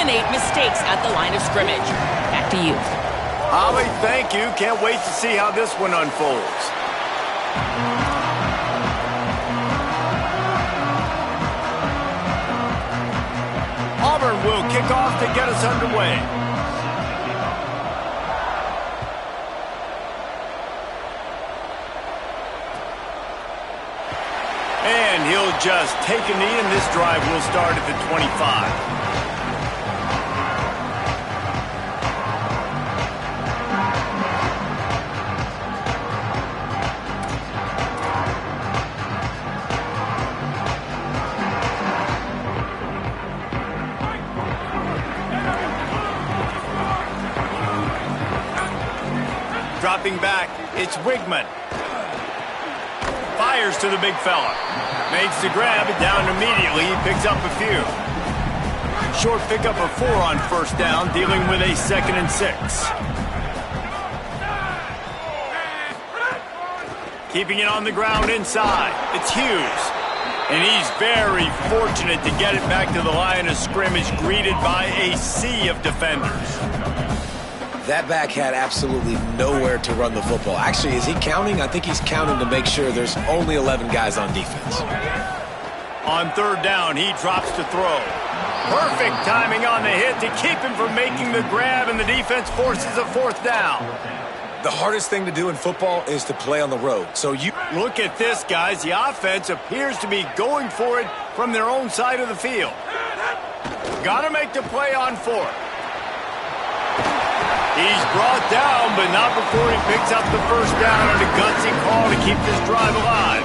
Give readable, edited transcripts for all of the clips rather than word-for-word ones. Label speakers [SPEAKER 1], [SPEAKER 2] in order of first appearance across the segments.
[SPEAKER 1] eliminate mistakes at the line of scrimmage. Back to you.
[SPEAKER 2] Holly, thank you. Can't wait to see how this one unfolds. Auburn will kick off to get us underway. And he'll just take a knee, and this drive will start at the 25. Dropping back, it's Wigman. Fires to the big fella. Makes the grab, it down immediately. He picks up a few. Short pickup of 4 on first down, dealing with a 2nd and 6. Keeping it on the ground inside. It's Hughes. And he's very fortunate to get it back to the line of scrimmage, greeted by a sea of defenders.
[SPEAKER 3] That back had absolutely nowhere to run the football. Actually, is he counting? I think he's counting to make sure there's only 11 guys on defense.
[SPEAKER 2] On 3rd down, he drops to throw. Perfect timing on the hit to keep him from making the grab, and the defense forces a 4th down.
[SPEAKER 3] The hardest thing to do in football is to play on the road. So you
[SPEAKER 2] look at this, guys. The offense appears to be going for it from their own side of the field. Got to make the play on 4th. He's brought down, but not before he picks up the 1st down on a gutsy call to keep this drive alive.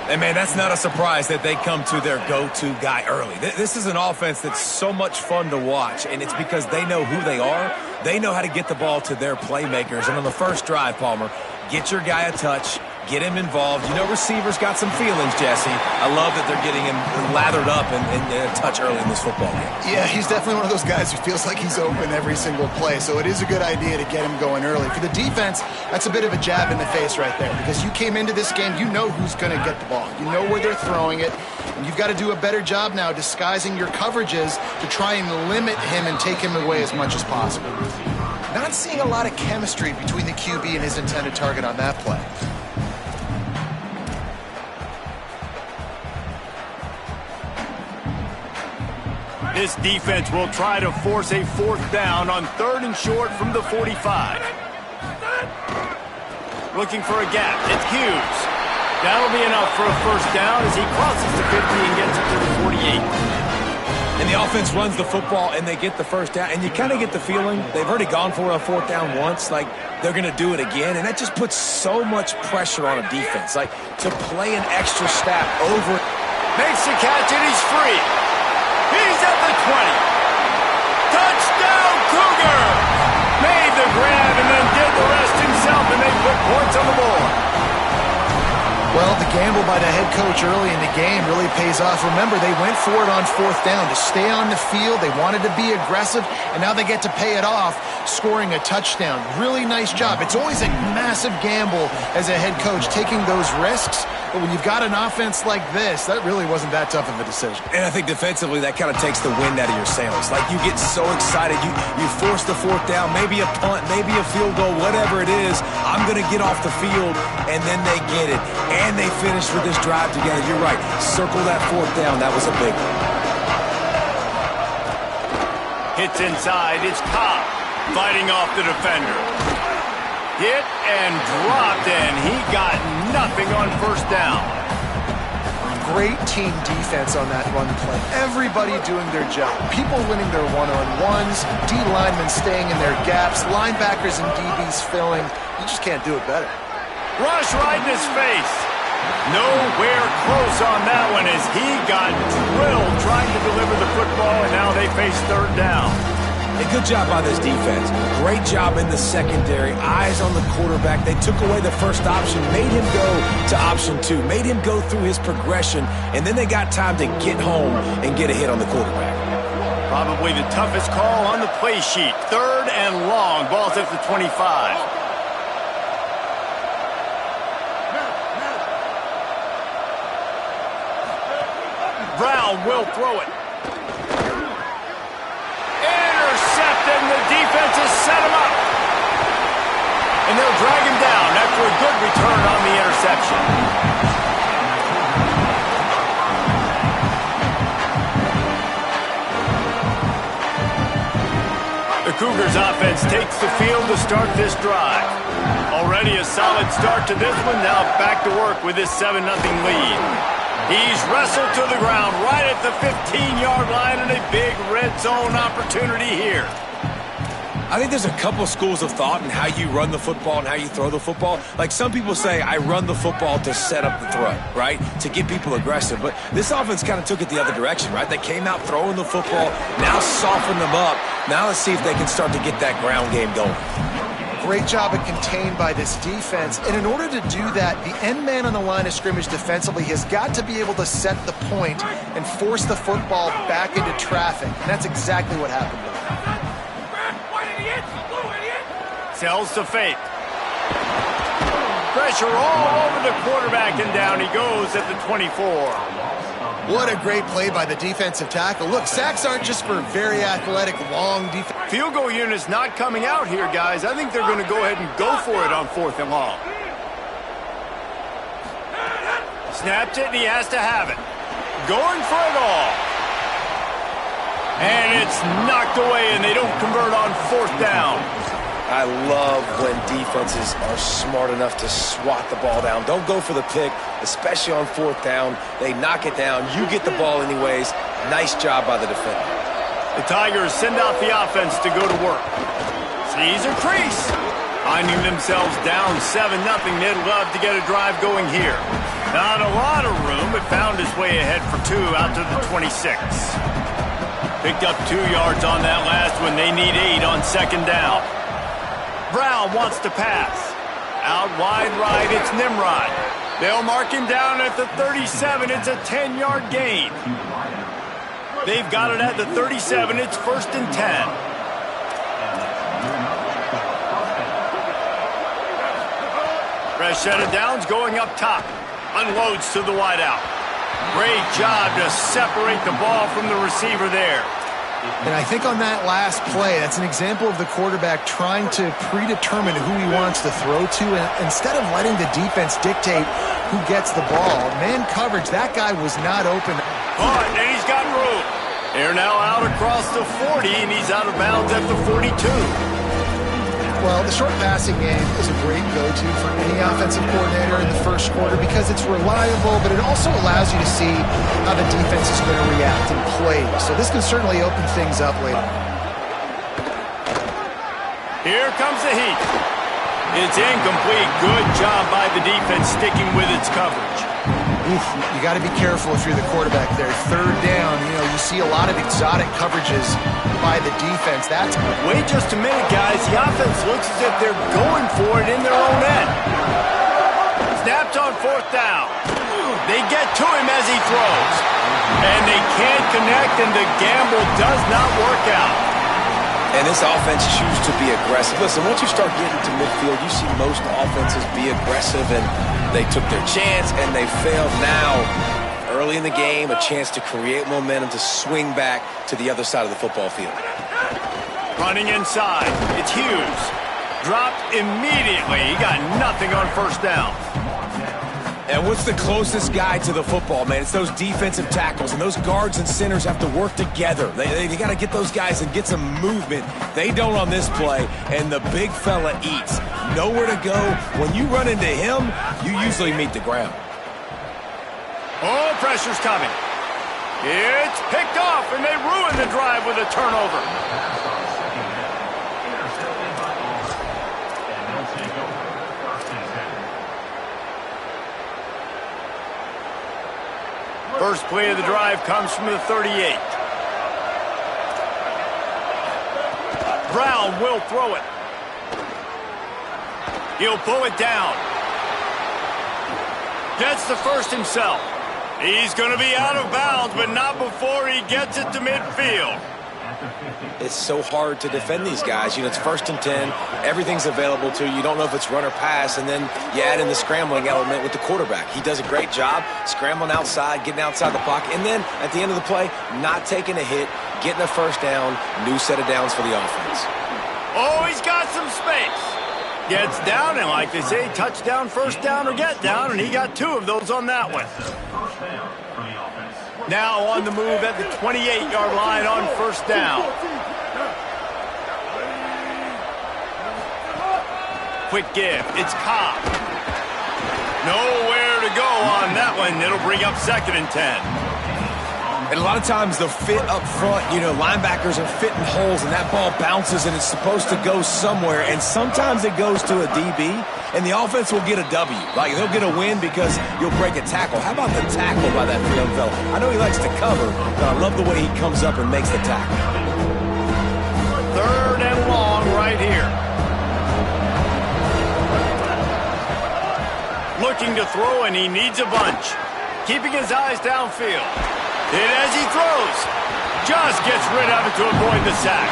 [SPEAKER 3] And, man, that's not a surprise that they come to their go-to guy early. This is an offense that's so much fun to watch, and it's because they know who they are. They know how to get the ball to their playmakers. And on the first drive, Palmer, get your guy a touch, get him involved. You know receivers got some feelings, Jesse. I love that they're getting him lathered up and a touch early in this football game.
[SPEAKER 4] Yeah, he's definitely one of those guys who feels like he's open every single play, so it is a good idea to get him going early. For the defense, that's a bit of a jab in the face right there, because you came into this game, you know who's going to get the ball. You know where they're throwing it, and you've got to do a better job now disguising your coverages to try and limit him and take him away as much as possible. Not seeing a lot of chemistry between the QB and his intended target on that play.
[SPEAKER 2] This defense will try to force a 4th down on 3rd and short from the 45. Looking for a gap. It's Hughes. That'll be enough for a 1st down as he crosses the 50 and gets it to the 48.
[SPEAKER 3] And the offense runs the football, and they get the 1st down. And you kind of get the feeling they've already gone for a 4th down once. Like, they're going to do it again. And that just puts so much pressure on a defense. Like, to play an extra step over.
[SPEAKER 2] Makes the catch, and he's free. He's at the 20. Touchdown, Cougar! Made the grab and then did the rest himself, and they put points on the board.
[SPEAKER 4] Well, the gamble by the head coach early in the game really pays off. Remember, they went for it on 4th down to stay on the field. They wanted to be aggressive, and now they get to pay it off, scoring a touchdown. Really nice job. It's always a massive gamble as a head coach, taking those risks. But when you've got an offense like this, that really wasn't that tough of a decision.
[SPEAKER 3] And I think defensively, that kind of takes the wind out of your sails. Like, you get so excited. You force the 4th down, maybe a punt, maybe a field goal, whatever it is. I'm going to get off the field, and then they get it. And they finish with this drive together. You're right. Circle that 4th down. That was a big one.
[SPEAKER 2] Hits inside. It's Cobb fighting off the defender. Hit and dropped, and he got nothing on 1st down.
[SPEAKER 4] Great team defense on that run play. Everybody doing their job. People winning their one-on-ones, D linemen staying in their gaps, linebackers and DBs filling. You just can't do it better.
[SPEAKER 2] Rush right in his face. Nowhere close on that one as he got drilled trying to deliver the football, and now they face 3rd down.
[SPEAKER 3] A good job by this defense. Great job in the secondary. Eyes on the quarterback. They took away the 1st option, made him go to option 2, made him go through his progression, and then they got time to get home and get a hit on the quarterback.
[SPEAKER 2] Probably the toughest call on the play sheet. 3rd and long. Ball's at the 25. Brown will throw it. And they'll drag him down after a good return on the interception. The Cougars offense takes the field to start this drive. Already a solid start to this one. Now back to work with this 7-0 lead. He's wrestled to the ground right at the 15-yard line and a big red zone opportunity here.
[SPEAKER 3] I think there's a couple schools of thought in how you run the football and how you throw the football. Like some people say, I run the football to set up the throw, right? To get people aggressive. But this offense kind of took it the other direction, right? They came out throwing the football, now soften them up. Now let's see if they can start to get that ground game going.
[SPEAKER 4] Great job of contained by this defense. And in order to do that, the end man on the line of scrimmage defensively has got to be able to set the point and force the football back into traffic. And that's exactly what happened with him.
[SPEAKER 2] Sells to fake. Pressure all over the quarterback, and down he goes at the 24.
[SPEAKER 4] What a great play by the defensive tackle. Look, sacks aren't just for very athletic, long defense.
[SPEAKER 2] Field goal unit's not coming out here, guys. I think they're going to go ahead and go for it on 4th and long. Snapped it, and he has to have it. Going for it all. And it's knocked away, and they don't convert on 4th down.
[SPEAKER 3] I love when defenses are smart enough to swat the ball down. Don't go for the pick, especially on 4th down. They knock it down. You get the ball anyways. Nice job by the defender.
[SPEAKER 2] The Tigers send out the offense to go to work. Sees a crease. Finding themselves down 7-0, they'd love to get a drive going here. Not a lot of room, but found his way ahead for 2 out to the 26. Picked up 2 yards on that last one. They need 8 on 2nd down. Brown wants to pass. Out wide right, it's Nimrod. They'll mark him down at the 37. It's a 10-yard gain. They've got it at the 37. It's 1st and 10. Fresh set of downs going up top. Unloads to the wideout. Great job to separate the ball from the receiver there.
[SPEAKER 4] And I think on that last play, that's an example of the quarterback trying to predetermine who he wants to throw to, and instead of letting the defense dictate who gets the ball. Man coverage, that guy was not open.
[SPEAKER 2] And he's got room. They're now out across the 40, and he's out of bounds at the 42.
[SPEAKER 4] Well, the short passing game is a great go-to for any offensive coordinator in the first quarter because it's reliable, but it also allows you to see how the defense is going to react and play. So this can certainly open things up later.
[SPEAKER 2] Here comes the heat. It's incomplete. Good job by the defense sticking with its coverage.
[SPEAKER 4] Oof, you got to be careful if you're the quarterback there. 3rd down, you see a lot of exotic coverages by the defense.
[SPEAKER 2] Wait just a minute, guys. The offense looks as if they're going for it in their own end. Snapped on 4th down. They get to him as he throws. And they can't connect, and the gamble does not work out.
[SPEAKER 3] And this offense chooses to be aggressive. Listen, once you start getting to midfield, you see most offenses be aggressive, and they took their chance, and they failed. Now, early in the game, a chance to create momentum to swing back to the other side of the football field.
[SPEAKER 2] Running inside. It's Hughes. Dropped immediately. He got nothing on 1st down.
[SPEAKER 3] And what's the closest guy to the football, man? It's those defensive tackles, and those guards and centers have to work together. They got to get those guys and get some movement. They don't on this play, and the big fella eats. Nowhere to go. When you run into him, you usually meet the ground.
[SPEAKER 2] Oh, pressure's coming. It's picked off, and they ruin the drive with a turnover. First play of the drive comes from the 38. Brown will throw it. He'll pull it down. Gets the first himself. He's going to be out of bounds, but not before he gets it to midfield.
[SPEAKER 3] It's so hard to defend these guys. It's 1st and 10. Everything's available to you. You don't know if it's run or pass, and then you add in the scrambling element with the quarterback. He does a great job scrambling outside, getting outside the pocket, and then at the end of the play, not taking a hit, getting a 1st down, new set of downs for the offense.
[SPEAKER 2] Oh, he's got some space. Gets down, and like they say, touchdown, first down, or get down, and he got 2 of those on that one. Now on the move at the 28-yard line on first down. Quick give. It's Cobb. Nowhere to go on that one. It'll bring up 2nd and 10.
[SPEAKER 3] And a lot of times the fit up front, linebackers are fitting holes and that ball bounces and it's supposed to go somewhere. And sometimes it goes to a DB and the offense will get a W. Like they'll get a win because you'll break a tackle. How about the tackle by that young fella? I know he likes to cover, but I love the way he comes up and makes the tackle.
[SPEAKER 2] 3rd and long right here. Looking to throw, and he needs a bunch. Keeping his eyes downfield. Hit as he throws. Just gets rid of it to avoid the sack.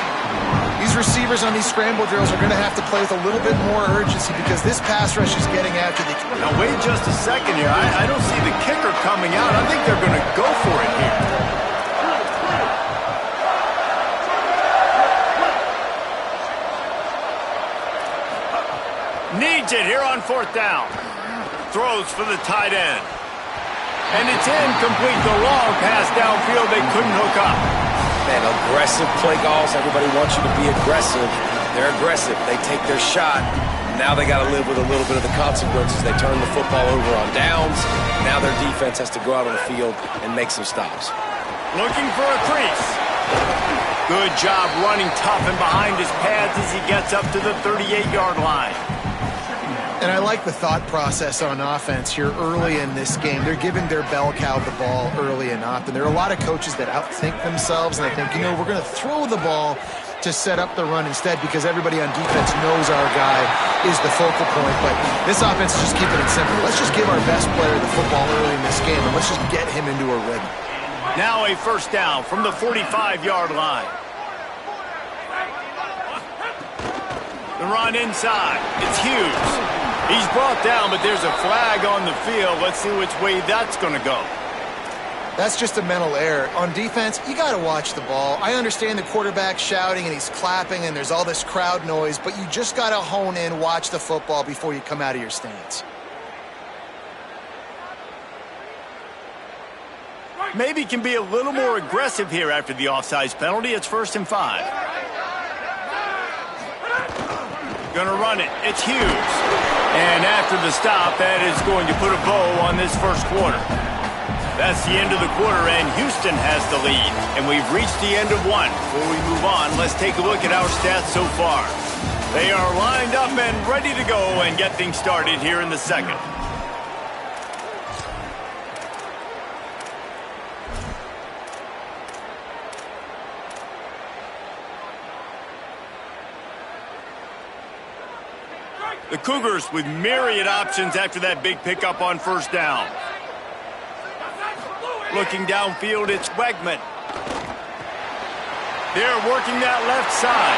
[SPEAKER 4] These receivers on these scramble drills are going to have to play with a little bit more urgency because this pass rush is getting after the...
[SPEAKER 2] Now, wait just a second here. I don't see the kicker coming out. I think they're going to go for it here. Needs it here on 4th down. Throws for the tight end. And it's incomplete. The long pass downfield. They couldn't hook up.
[SPEAKER 3] Man, aggressive play calls. Everybody wants you to be aggressive. They're aggressive. They take their shot. Now they got to live with a little bit of the consequences. They turn the football over on downs. Now their defense has to go out on the field and make some stops.
[SPEAKER 2] Looking for a crease. Good job running tough and behind his pads as he gets up to the 38-yard line.
[SPEAKER 4] And I like the thought process on offense here early in this game. They're giving their bell cow the ball early and often. There are a lot of coaches that outthink themselves, and they think, we're going to throw the ball to set up the run instead because everybody on defense knows our guy is the focal point. But this offense is just keeping it simple. Let's just give our best player the football early in this game, and let's just get him into a rhythm.
[SPEAKER 2] Now a first down from the 45-yard line. The run inside. It's Hughes. He's brought down, but there's a flag on the field. Let's see which way that's going to go.
[SPEAKER 4] That's just a mental error. On defense, you got to watch the ball. I understand the quarterback shouting and he's clapping and there's all this crowd noise, but you just got to hone in, watch the football before you come out of your stance.
[SPEAKER 2] Maybe can be a little more aggressive here after the offsides penalty. It's 1st and 5. Gonna run it. It's Hughes. And after the stop, that is going to put a bow on this first quarter. That's the end of the quarter, and Houston has the lead. And we've reached the end of one. Before we move on, let's take a look at our stats so far. They are lined up and ready to go and get things started here in the second. The Cougars with myriad options after that big pickup on first down. Looking downfield, it's Wegman. They're working that left side.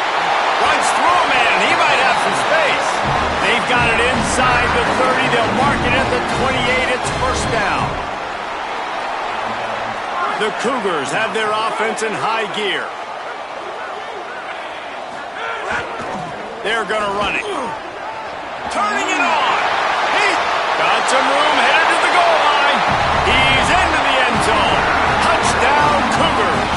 [SPEAKER 2] Runs through a man. He might have some space. They've got it inside the 30. They'll mark it at the 28. It's first down. The Cougars have their offense in high gear. They're going to run it. Turning it on. He's got some room, headed to the goal line. He's into the end zone. Touchdown, Cougars.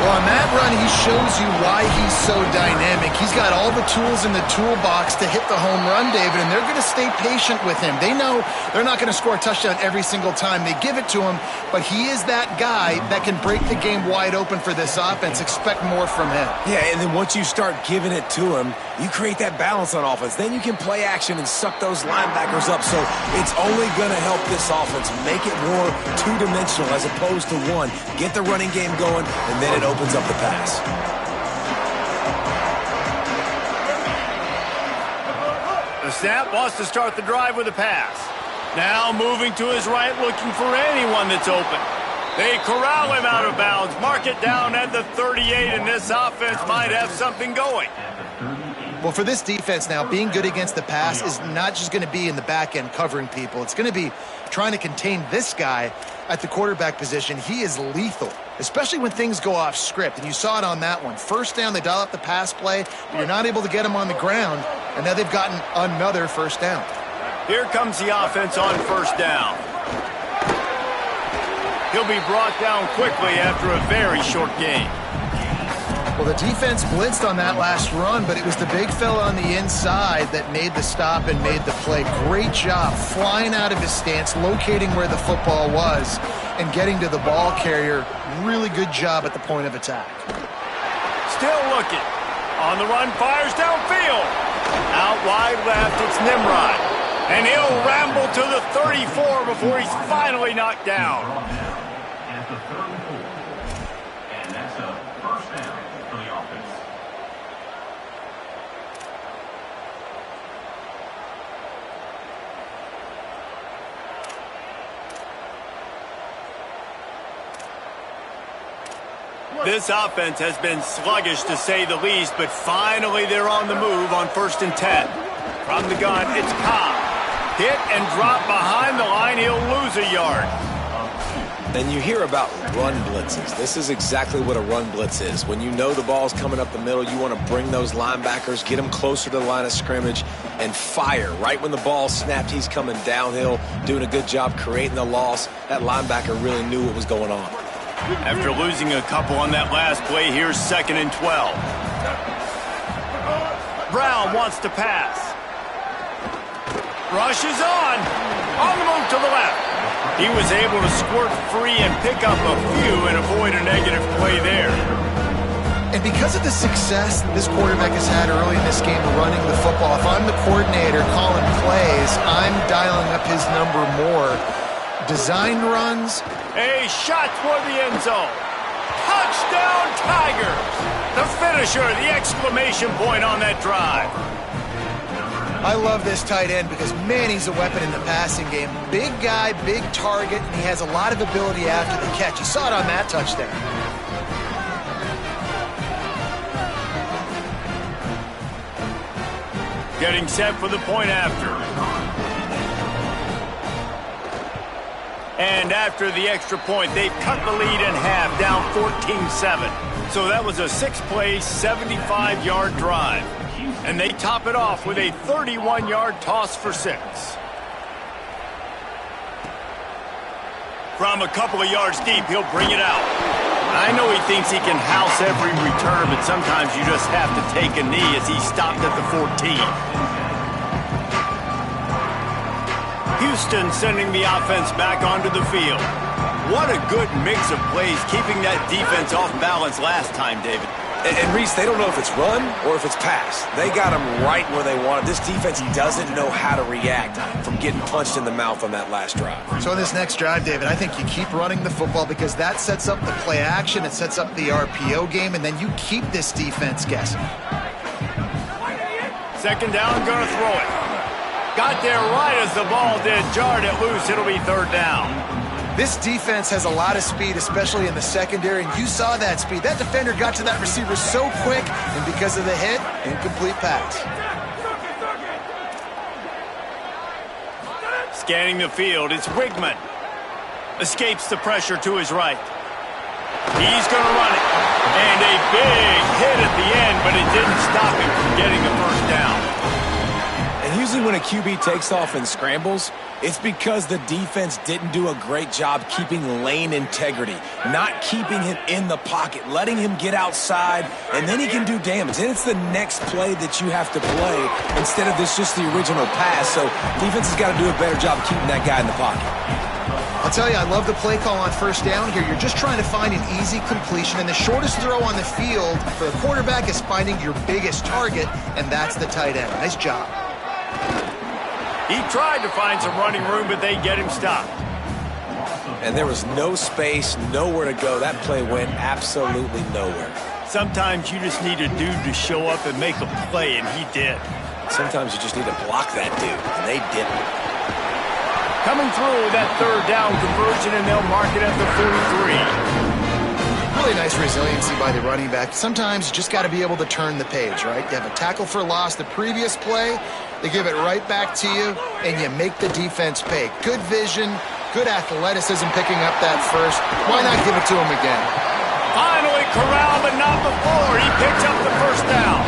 [SPEAKER 4] Well, on that run, he shows you why he's so dynamic. He's got all the tools in the toolbox to hit the home run, David, and they're going to stay patient with him. They know they're not going to score a touchdown every single time they give it to him, but he is that guy that can break the game wide open for this offense. Expect more from him.
[SPEAKER 3] Yeah, and then once you start giving it to him, you create that balance on offense. Then you can play action and suck those linebackers up. So it's only going to help this offense make it more two-dimensional as opposed to one. Get the running game going, and then it opens up the pass.
[SPEAKER 2] The snap wants to start the drive with a pass. Now moving to his right, looking for anyone that's open. They corral him out of bounds, mark it down at the 38, and this offense might have something going.
[SPEAKER 4] Well, for this defense now, being good against the pass is not just going to be in the back end covering people. It's going to be trying to contain this guy at the quarterback position. He is lethal, especially when things go off script. And you saw it on that one. First down, they dial up the pass play. But you're not able to get him on the ground. And now they've gotten another first down.
[SPEAKER 2] Here comes the offense on first down. He'll be brought down quickly after a very short game.
[SPEAKER 4] Well, the defense blitzed on that last run, but it was the big fella on the inside that made the stop and made the play. Great job flying out of his stance, locating where the football was, and getting to the ball carrier. Really good job at the point of attack.
[SPEAKER 2] Still looking. On the run, fires downfield. Out wide left, it's Nimrod. And he'll ramble to the 34 before he's finally knocked down.
[SPEAKER 5] At the 34. And that's a first down for the offense.
[SPEAKER 2] This offense has been sluggish to say the least, but finally they're on the move on 1st and 10. From the gun, it's Cobb. Hit and drop behind the line, he'll lose a yard.
[SPEAKER 3] And you hear about run blitzes. This is exactly what a run blitz is. When you know the ball's coming up the middle, you want to bring those linebackers, get them closer to the line of scrimmage, and fire. Right when the ball's snapped, he's coming downhill, doing a good job creating the loss. That linebacker really knew what was going on.
[SPEAKER 2] After losing a couple on that last play, here's 2nd and 12. Brown wants to pass. Rush is on the move to the left. He was able to squirt free and pick up a few and avoid a negative play there.
[SPEAKER 4] And because of the success this quarterback has had early in this game running the football, if I'm the coordinator calling plays, I'm dialing up his number more. Design runs.
[SPEAKER 2] A shot toward the end zone. Touchdown Tigers! The finisher, the exclamation point on that drive.
[SPEAKER 4] I love this tight end because, man, he's a weapon in the passing game. Big guy, big target, and he has a lot of ability after the catch. You saw it on that touchdown.
[SPEAKER 2] Getting set for the point after. And after the extra point, they've cut the lead in half, down 14-7. So that was a 6-play, 75-yard drive. And they top it off with a 31-yard toss for 6. From a couple of yards deep, he'll bring it out. I know he thinks he can house every return, but sometimes you just have to take a knee as he stopped at the 14. Houston sending the offense back onto the field. What a good mix of plays, keeping that defense off balance last time, David.
[SPEAKER 3] And Reese, they don't know if it's run or if it's pass. They got them right where they want it. This defense doesn't know how to react from getting punched in the mouth on that last drive.
[SPEAKER 4] So in this next drive, David, I think you keep running the football because that sets up the play action, it sets up the RPO game, and then you keep this defense guessing.
[SPEAKER 2] 2nd down, gonna throw it. Got there right as the ball did. Jarred it loose. It'll be 3rd down.
[SPEAKER 4] This defense has a lot of speed, especially in the secondary, and you saw that speed. That defender got to that receiver so quick, and because of the hit, incomplete pass.
[SPEAKER 2] Scanning the field, it's Wigman. Escapes the pressure to his right. He's going to run it. And a big hit at the end, but it didn't stop him from getting the 1st down.
[SPEAKER 3] And usually when a QB takes off and scrambles, it's because the defense didn't do a great job keeping lane integrity, not keeping him in the pocket, letting him get outside, and then he can do damage. And it's the next play that you have to play instead of this just the original pass. So defense has got to do a better job keeping that guy in the pocket.
[SPEAKER 4] I'll tell you, I love the play call on 1st down here. You're just trying to find an easy completion, and the shortest throw on the field for the quarterback is finding your biggest target, and that's the tight end. Nice job.
[SPEAKER 2] He tried to find some running room, but they get him stopped.
[SPEAKER 3] And there was no space, nowhere to go. That play went absolutely nowhere.
[SPEAKER 2] Sometimes you just need a dude to show up and make a play, and he did.
[SPEAKER 3] Sometimes you just need to block that dude, and they didn't.
[SPEAKER 2] Coming through with that 3rd down conversion, and they'll mark it at the 43.
[SPEAKER 4] Really nice resiliency by the running back. Sometimes you just got to be able to turn the page, right? You have a tackle for loss the previous play, they give it right back to you, and you make the defense pay. Good vision, good athleticism picking up that first. Why not give it to him again?
[SPEAKER 2] Finally corralled, but not before. He picks up the 1st down.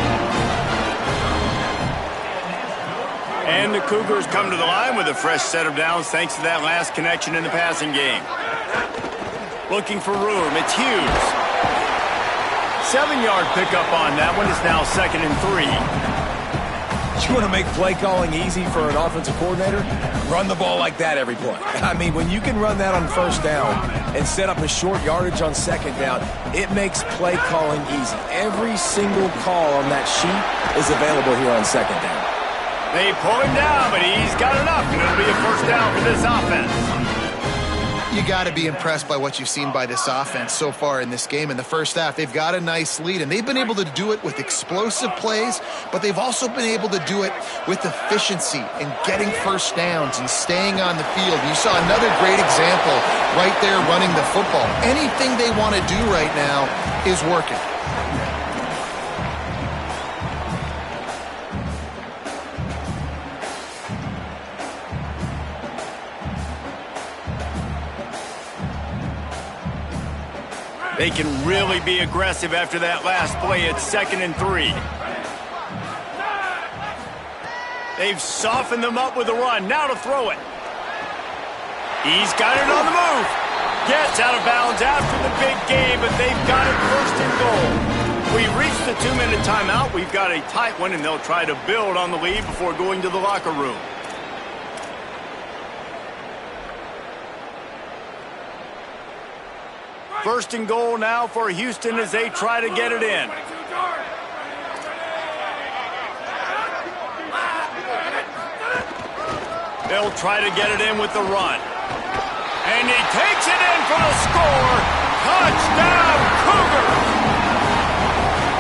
[SPEAKER 2] Cougars come to the line with a fresh set of downs thanks to that last connection in the passing game. Looking for room. It's Hughes. 7-yard pickup on that one. Is now 2nd and 3.
[SPEAKER 3] You want to make play calling easy for an offensive coordinator? Run the ball like that every play. I mean, when you can run that on first down and set up a short yardage on second down, it makes play calling easy. Every single call on that sheet is available here on second down.
[SPEAKER 2] They pull him down, but he's got enough, and it'll be a first down for this offense.
[SPEAKER 4] You got to be impressed by what you've seen by this offense so far in this game. In the first half, they've got a nice lead, and they've been able to do it with explosive plays, but they've also been able to do it with efficiency and getting first downs and staying on the field. You saw another great example right there running the football. Anything they want to do right now is working.
[SPEAKER 2] They can really be aggressive after that last play. It's 2nd and 3. They've softened them up with a run. Now to throw it. He's got it on the move. Gets out of bounds after the big game, but they've got it 1st and goal. We reached the 2-minute timeout. We've got a tight one, and they'll try to build on the lead before going to the locker room. First and goal now for Houston as they try to get it in. They'll try to get it in with the run. And he takes it in for the score. Touchdown, Cougars!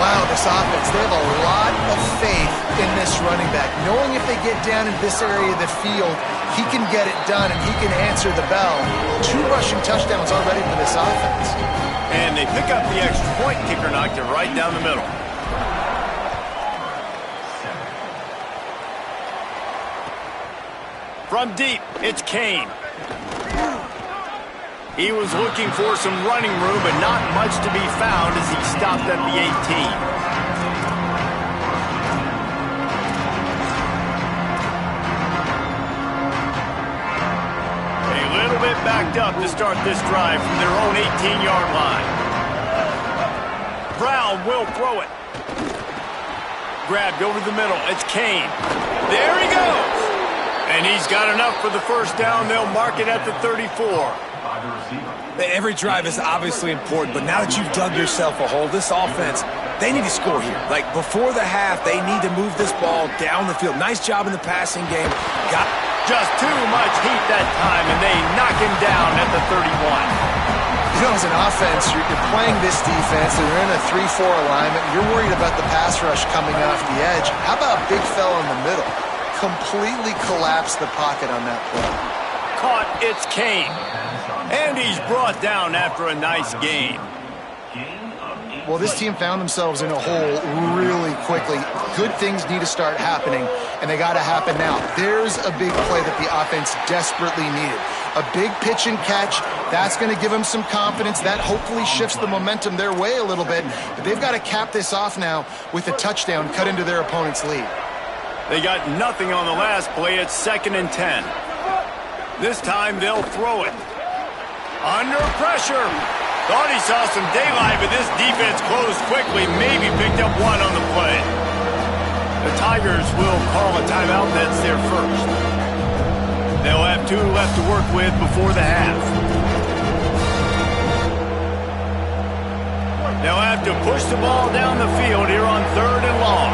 [SPEAKER 4] Wow, this offense, they have a lot of faith in this running back. Knowing if they get down in this area of the field, he can get it done and he can answer the bell. 2 rushing touchdowns already for this offense.
[SPEAKER 2] And they pick up the extra point. Kicker knocked it right down the middle. From deep, it's Kane. He was looking for some running room, but not much to be found as he stopped at the 18. Backed up to start this drive from their own 18-yard line. Brown will throw it. Grabbed over the middle. It's Kane. There he goes. And he's got enough for the first down. They'll mark it at the 34.
[SPEAKER 3] Every drive is obviously important, but now that you've dug yourself a hole, this offense, they need to score here. Like, before the half, they need to move this ball down the field. Nice job in the passing game. Got
[SPEAKER 2] just too much heat that time, and they knock him down at the 31.
[SPEAKER 4] You know, as an offense, you're playing this defense, and they're in a 3-4 alignment. You're worried about the pass rush coming off the edge. How about big fella in the middle? Completely collapsed the pocket on that play.
[SPEAKER 2] Caught, it's Kane. And he's brought down after a nice game.
[SPEAKER 4] Well, this team found themselves in a hole really quickly. Good things need to start happening, and they got to happen now. There's a big play that the offense desperately needed. A big pitch and catch, that's going to give them some confidence. That hopefully shifts the momentum their way a little bit. But they've got to cap this off now with a touchdown cut into their opponent's lead.
[SPEAKER 2] They got nothing on the last play. It's 2nd and 10. This time they'll throw it. Under pressure. Thought he saw some daylight, but this defense closed quickly. Maybe picked up one on the play. The Tigers will call a timeout. That's their first. They'll have 2 left to work with before the half. They'll have to push the ball down the field here on 3rd and long.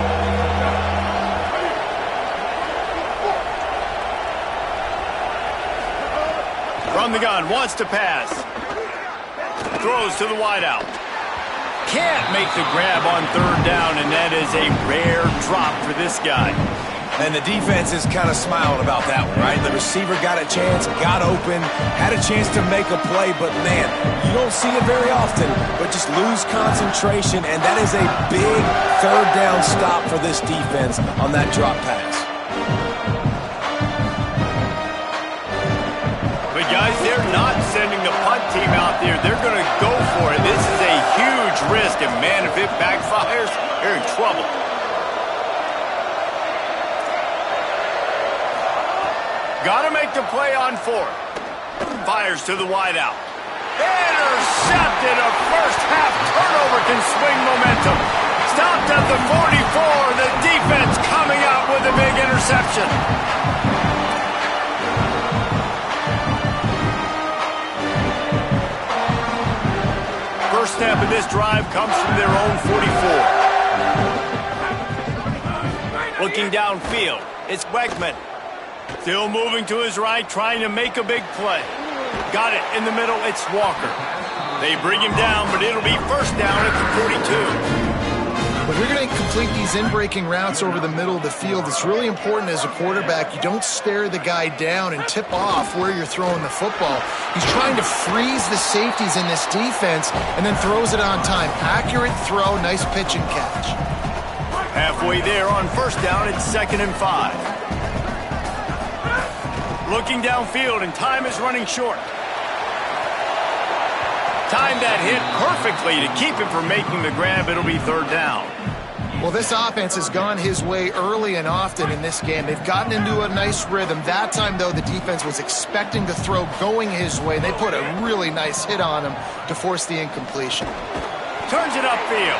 [SPEAKER 2] From the gun, wants to pass. Throws to the wideout. Can't make the grab on 3rd down, and that is a rare drop for this guy.
[SPEAKER 3] And the defense is kind of smiling about that one, right? The receiver got a chance, got open, had a chance to make a play, but man, you don't see it very often, but just lose concentration, and that is a big 3rd down stop for this defense on that drop pass.
[SPEAKER 2] But guys, they're not sending the punt team out there. They're going to go for it. This is a huge risk, and man, if it backfires, they're in trouble. Got to make the play on fourth. Fires to the wideout. Intercepted. A first-half turnover can swing momentum. Stopped at the 44. The defense coming out with a big interception. First snap of this drive comes from their own 44. Looking downfield, it's Wegman. Still moving to his right, trying to make a big play. Got it in the middle, it's Walker. They bring him down, but it'll be first down at the 42.
[SPEAKER 4] When you're going to complete these in-breaking routes over the middle of the field, it's really important as a quarterback you don't stare the guy down and tip off where you're throwing the football. He's trying to freeze the safeties in this defense and then throws it on time. Accurate throw, nice pitch and catch.
[SPEAKER 2] Halfway there on first down, it's 2nd and 5. Looking downfield, and time is running short. Timed that hit perfectly to keep him from making the grab. It'll be 3rd down.
[SPEAKER 4] Well, this offense has gone his way early and often in this game. They've gotten into a nice rhythm. That time, though, the defense was expecting the throw going his way. They put a really nice hit on him to force the incompletion.
[SPEAKER 2] Turns it upfield.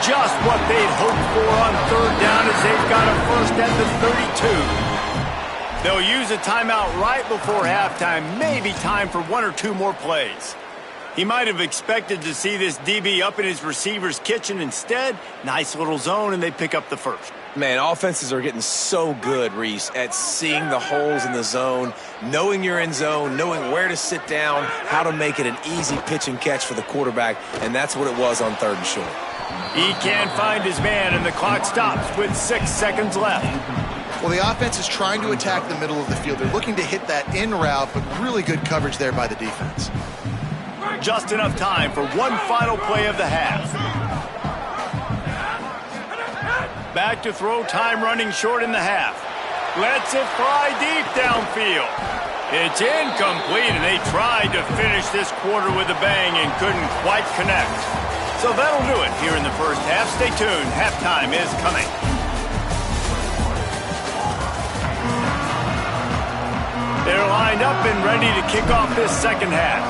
[SPEAKER 2] Just what they'd hoped for on 3rd down as they've got a first at the 32. They'll use a timeout right before halftime. Maybe time for 1 or 2 more plays. He might have expected to see this DB up in his receiver's kitchen. Instead, nice little zone, and they pick up the first.
[SPEAKER 3] Man, offenses are getting so good, Reese, at seeing the holes in the zone, knowing you're in zone, knowing where to sit down, how to make it an easy pitch and catch for the quarterback, and that's what it was on 3rd and short.
[SPEAKER 2] He can't find his man, and the clock stops with 6 seconds left.
[SPEAKER 4] Well, the offense is trying to attack the middle of the field. They're looking to hit that in route, but really good coverage there by the defense.
[SPEAKER 2] Just enough time for one final play of the half. Back to throw, time running short in the half. Lets it fly deep downfield. It's incomplete, and they tried to finish this quarter with a bang and couldn't quite connect. So that'll do it here in the first half. Stay tuned. Halftime is coming. They're lined up and ready to kick off this second half.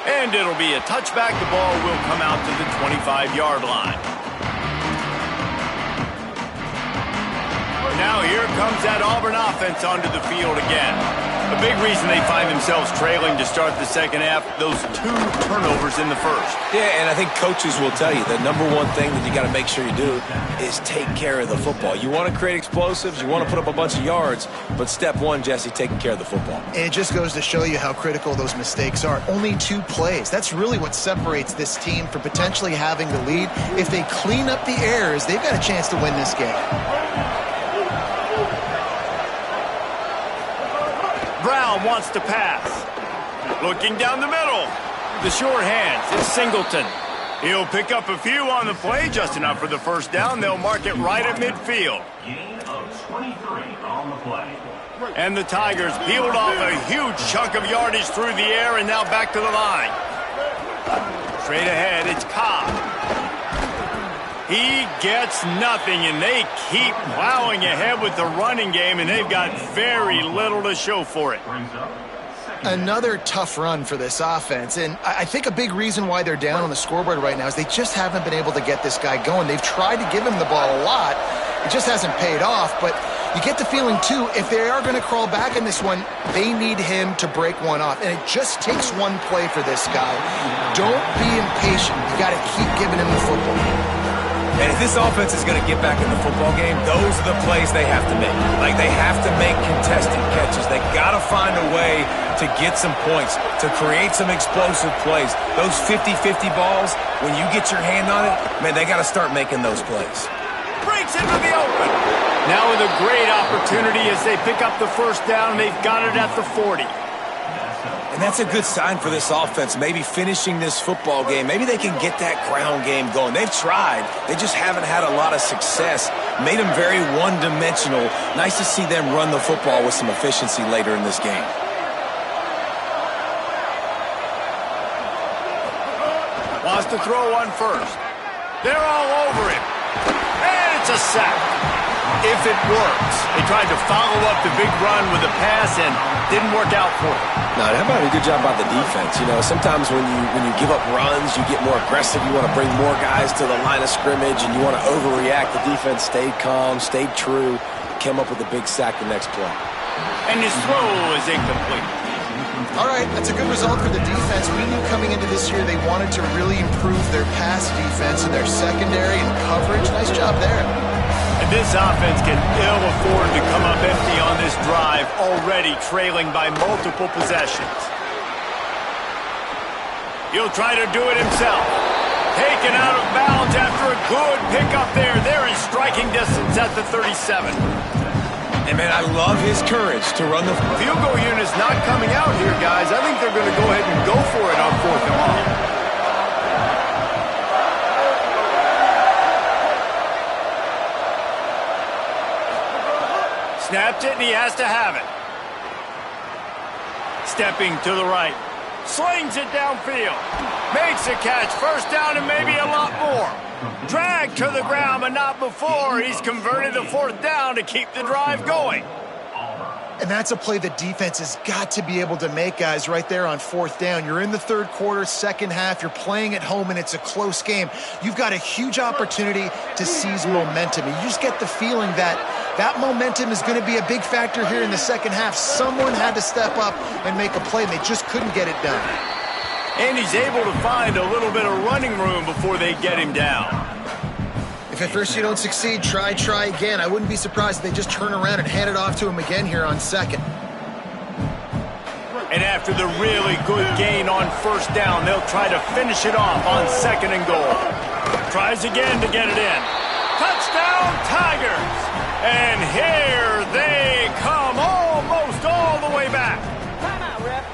[SPEAKER 2] And it'll be a touchback. The ball will come out to the 25-yard line. Now here comes that Auburn offense onto the field again. A big reason they find themselves trailing to start the second half, those 2 turnovers in the first.
[SPEAKER 3] Yeah, and I think coaches will tell you the number one thing that you got to make sure you do is take care of the football. You want to create explosives, you want to put up a bunch of yards, but step one, Jesse, taking care of the football.
[SPEAKER 4] And it just goes to show you how critical those mistakes are. Only 2 plays. That's really what separates this team from potentially having the lead. If they clean up the errors, they've got a chance to win this game.
[SPEAKER 2] Brown wants to pass. Looking down the middle. The short hands. It's Singleton. He'll pick up a few on the play, just enough for the first down. They'll mark it right at midfield.
[SPEAKER 5] Gain of 23 on the play.
[SPEAKER 2] And the Tigers peeled off a huge chunk of yardage through the air and now back to the line. Straight ahead, it's Cobb. He gets nothing, and they keep plowing ahead with the running game, and they've got very little to show for it.
[SPEAKER 4] Another tough run for this offense, and I think a big reason why they're down on the scoreboard right now is they just haven't been able to get this guy going. They've tried to give him the ball a lot. It just hasn't paid off, but you get the feeling, too, if they are going to crawl back in this one, they need him to break one off, and it just takes one play for this guy. Don't be impatient. You got to keep giving him the football.
[SPEAKER 3] And if this offense is going to get back in the football game, those are the plays they have to make. Like, they have to make contested catches. They got to find a way to get some points, to create some explosive plays. Those 50-50 balls, when you get your hand on it, man, they got to start making those plays.
[SPEAKER 2] Breaks into the open. Now with a great opportunity as they pick up the first down. They've got it at the 40.
[SPEAKER 3] And that's a good sign for this offense, maybe finishing this football game. Maybe they can get that ground game going. They've tried. They just haven't had a lot of success. Made them very one-dimensional. Nice to see them run the football with some efficiency later in this game.
[SPEAKER 2] Wants to throw on first. They're all over him. And it's a sack. If it works. They tried to follow up the big run with a pass and didn't work out for them.
[SPEAKER 6] No, that might be a good job by the defense. You know, sometimes when you give up runs, you get more aggressive. You want to bring more guys to the line of scrimmage, and you want to overreact. The defense stayed calm, stayed true, came up with a big sack the next play.
[SPEAKER 2] And his throw is incomplete.
[SPEAKER 4] All right, that's a good result for the defense. We knew coming into this year they wanted to really improve their pass defense and their secondary and coverage. Nice job there.
[SPEAKER 2] And this offense can ill afford to come up empty on this drive, already trailing by multiple possessions. He'll try to do it himself. Taken out of bounds after a good pickup there. They're in striking distance at the 37.
[SPEAKER 3] And, man, I love his courage to run the
[SPEAKER 2] Field goal unit's not coming out here, guys. I think they're going to go ahead and go for it on 4th and long. Snapped it, and he has to have it. Stepping to the right. Slings it downfield. Makes a catch. First down and maybe a lot more. Dragged to the ground, but not before. He's converted the 4th down to keep the drive going.
[SPEAKER 4] And that's a play the defense has got to be able to make, guys, right there on 4th down. You're in the 3rd quarter, second half. You're playing at home, and it's a close game. You've got a huge opportunity to seize momentum. And you just get the feeling that that momentum is going to be a big factor here in the second half. Someone had to step up and make a play, and they just couldn't get it done.
[SPEAKER 2] And he's able to find a little bit of running room before they get him down.
[SPEAKER 4] If at first you don't succeed, try again. I wouldn't be surprised if they just turn around and hand it off to him again here on 2nd.
[SPEAKER 2] And after the really good gain on 1st down, they'll try to finish it off on 2nd and goal. Tries again to get it in. Touchdown, Tigers! And here they come, almost all the way back.
[SPEAKER 1] Timeout, ref.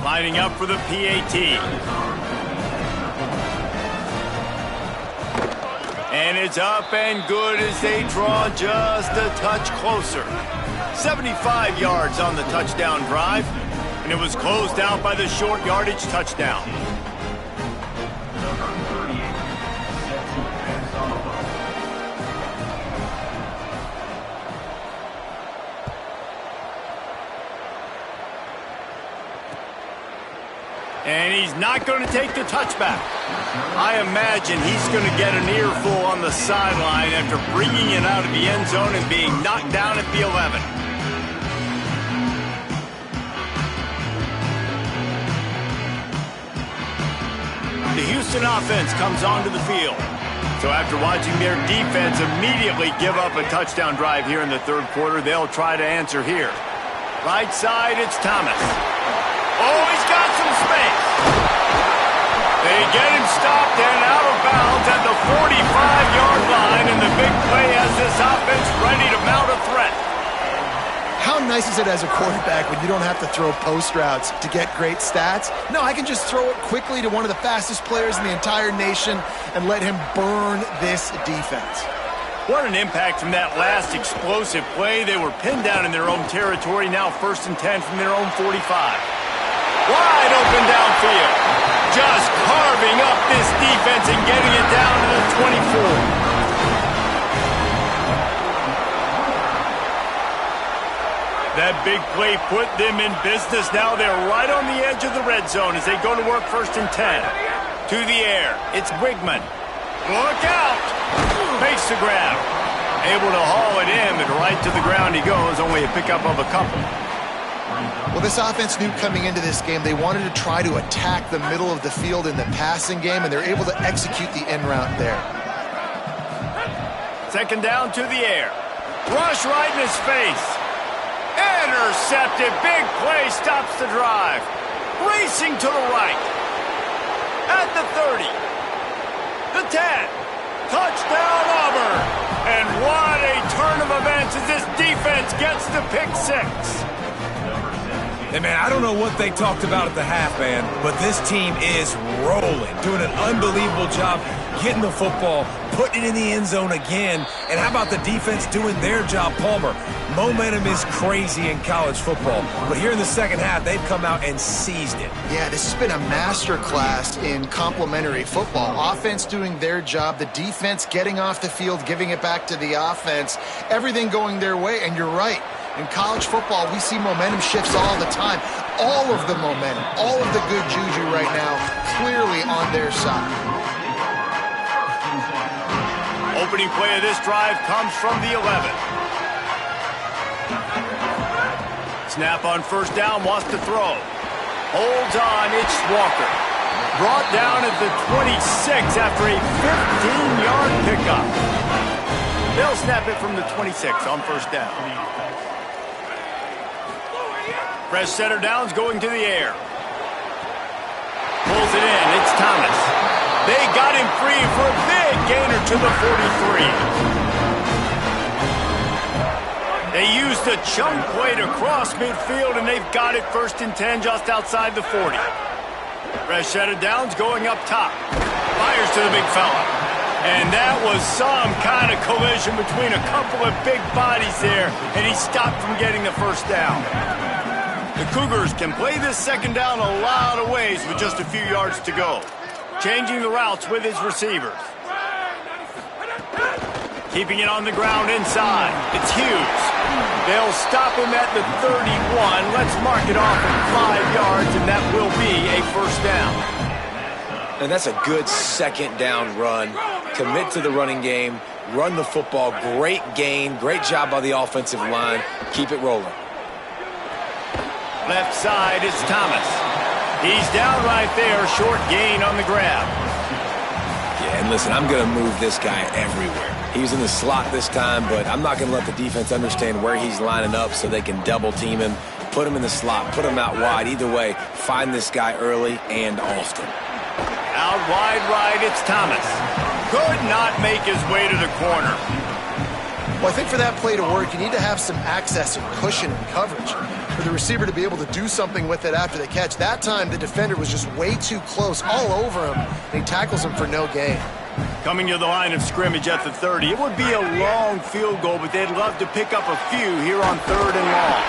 [SPEAKER 2] Lining up for the PAT. And it's up and good as they draw just a touch closer. 75 yards on the touchdown drive, and it was closed out by the short yardage touchdown. And he's not going to take the touchback. I imagine he's going to get an earful on the sideline after bringing it out of the end zone and being knocked down at the 11. The Houston offense comes onto the field. So after watching their defense immediately give up a touchdown drive here in the 3rd quarter, they'll try to answer here. Right side, it's Thomas. Oh, he's got some space. They get him stopped and out of bounds at the 45-yard line, and the big play has this offense ready to mount a threat.
[SPEAKER 4] How nice is it as a quarterback when you don't have to throw post routes to get great stats? No, I can just throw it quickly to one of the fastest players in the entire nation and let him burn this defense.
[SPEAKER 2] What an impact from that last explosive play. They were pinned down in their own territory, now 1st and 10 from their own 45. Wide open downfield. Just carving up this defense and getting it down to the 24. That big play put them in business. Now they're right on the edge of the red zone as they go to work 1st and 10. To the air. It's Wigman. Look out. Makes the grab. Able to haul it in, but right to the ground he goes. Only a pickup of a couple.
[SPEAKER 4] Well, this offense knew coming into this game they wanted to try to attack the middle of the field in the passing game, and they're able to execute the end route there.
[SPEAKER 2] 2nd down to the air. Rush right in his face. Intercepted. Big play stops the drive. Racing to the right. At the 30. The 10. Touchdown Auburn. And what a turn of events as this defense gets the pick 6.
[SPEAKER 3] And, man, I don't know what they talked about at the half, man, but this team is rolling, doing an unbelievable job getting the football, putting it in the end zone again. And how about the defense doing their job, Palmer? Momentum is crazy in college football, but here in the second half, they've come out and seized it.
[SPEAKER 4] Yeah, this has been a masterclass in complementary football. Offense doing their job, the defense getting off the field, giving it back to the offense, everything going their way, and you're right. In college football, we see momentum shifts all the time. All of the momentum, all of the good juju right now, clearly on their side.
[SPEAKER 2] Opening play of this drive comes from the 11. Snap on first down, wants to throw. Holds on, it's Walker. Brought down at the 26 after a 15-yard pickup. They'll snap it from the 26 on first down. Fresh center downs going to the air. Pulls it in. It's Thomas. They got him free for a big gainer to the 43. They used a chunk play to cross midfield, and they've got it 1st and 10 just outside the 40. Fresh set of downs going up top. Fires to the big fella. And that was some kind of collision between a couple of big bodies there, and he stopped from getting the first down. The Cougars can play this second down a lot of ways with just a few yards to go. Changing the routes with his receivers. Keeping it on the ground inside. It's Hughes. They'll stop him at the 31. Let's mark it off at 5 yards, and that will be a first down.
[SPEAKER 6] And that's a good second down run. Commit to the running game. Run the football. Great gain. Great job by the offensive line. Keep it rolling.
[SPEAKER 2] Left side, it's Thomas. He's down right there. Short gain on the grab.
[SPEAKER 6] Yeah, and listen, I'm going to move this guy everywhere. He's in the slot this time, but I'm not going to let the defense understand where he's lining up so they can double team him, put him in the slot, put him out wide. Either way, find this guy early and often.
[SPEAKER 2] Out wide right, it's Thomas. Could not make his way to the corner.
[SPEAKER 4] Well, I think for that play to work, you need to have some access and cushion and coverage for the receiver to be able to do something with it after the catch. That time, the defender was just way too close, all over him, and he tackles him for no gain.
[SPEAKER 2] Coming to the line of scrimmage at the 30. It would be a long field goal, but they'd love to pick up a few here on 3rd and long.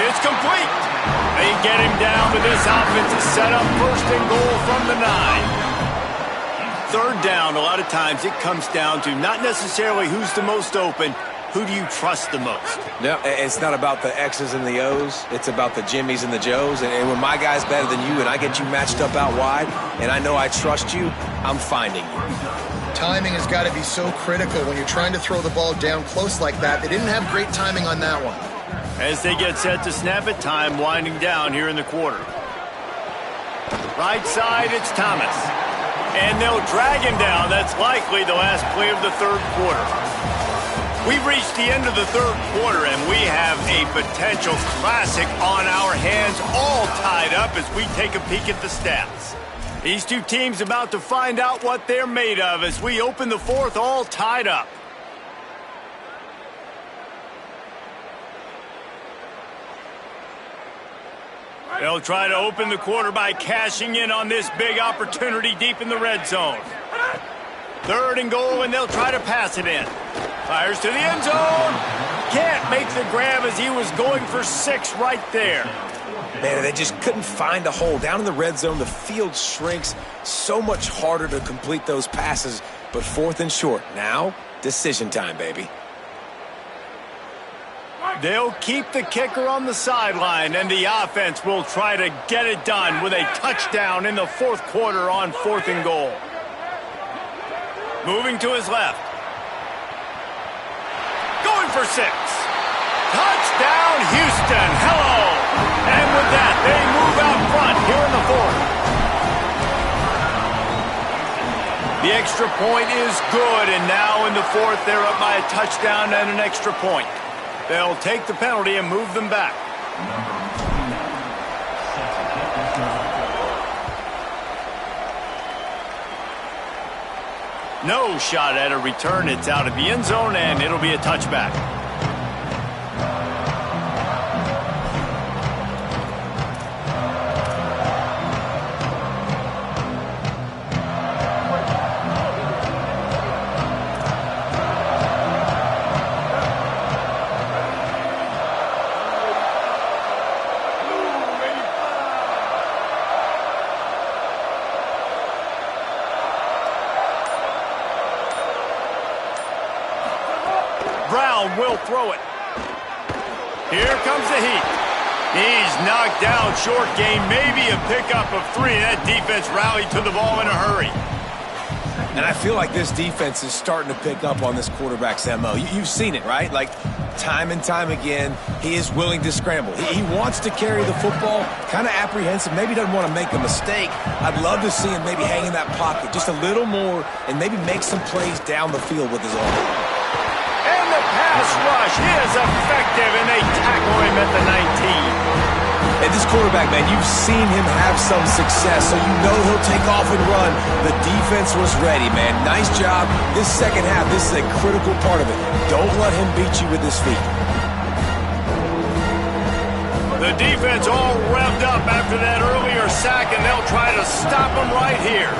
[SPEAKER 2] It's complete. They get him down, but this offense is set up 1st and goal from the 9. 3rd down, a lot of times it comes down to not necessarily who's the most open, who do you trust the most?
[SPEAKER 6] No, it's not about the X's and the O's. It's about the Jimmies and the Joes. And when my guy's better than you and I get you matched up out wide and I know I trust you, I'm finding you.
[SPEAKER 4] Timing has got to be so critical when you're trying to throw the ball down close like that. They didn't have great timing on that one.
[SPEAKER 2] As they get set to snap it, time winding down here in the quarter. Right side, it's Thomas. And they'll drag him down. That's likely the last play of the 3rd quarter. We've reached the end of the 3rd quarter, and we have a potential classic on our hands, all tied up as we take a peek at the stats. These two teams about to find out what they're made of as we open the 4th, all tied up. They'll try to open the quarter by cashing in on this big opportunity deep in the red zone. 3rd and goal, and they'll try to pass it in. Fires to the end zone. Can't make the grab as he was going for 6 right there.
[SPEAKER 6] Man, they just couldn't find a hole. Down in the red zone, the field shrinks. So much harder to complete those passes, but 4th and short. Now, decision time, baby.
[SPEAKER 2] They'll keep the kicker on the sideline, and the offense will try to get it done with a touchdown in the 4th quarter on 4th and goal. Moving to his left. Going for 6. Touchdown, Houston. Hello. And with that, they move out front here in the 4th. The extra point is good, and now in the 4th, they're up by a touchdown and an extra point. They'll take the penalty and move them back. No shot at a return. It's out of the end zone, and it'll be a touchback. Brown will throw it. Here comes the heat. He's knocked down short game, maybe a pickup of 3. That defense rallied to the ball in a hurry.
[SPEAKER 3] And I feel like this defense is starting to pick up on this quarterback's MO. You've seen it, right? Like, time and time again, he is willing to scramble. He wants to carry the football, kind of apprehensive, maybe doesn't want to make a mistake. I'd love to see him maybe hang in that pocket just a little more and maybe make some plays down the field with his arm.
[SPEAKER 2] And the pass rush is effective, and they tackle him at the 19.
[SPEAKER 3] And this quarterback, man, you've seen him have some success, so you know he'll take off and run. The defense was ready, man. Nice job. This second half, this is a critical part of it. Don't let him beat you with his feet.
[SPEAKER 2] The defense all revved up after that earlier sack, and they'll try to stop him right here.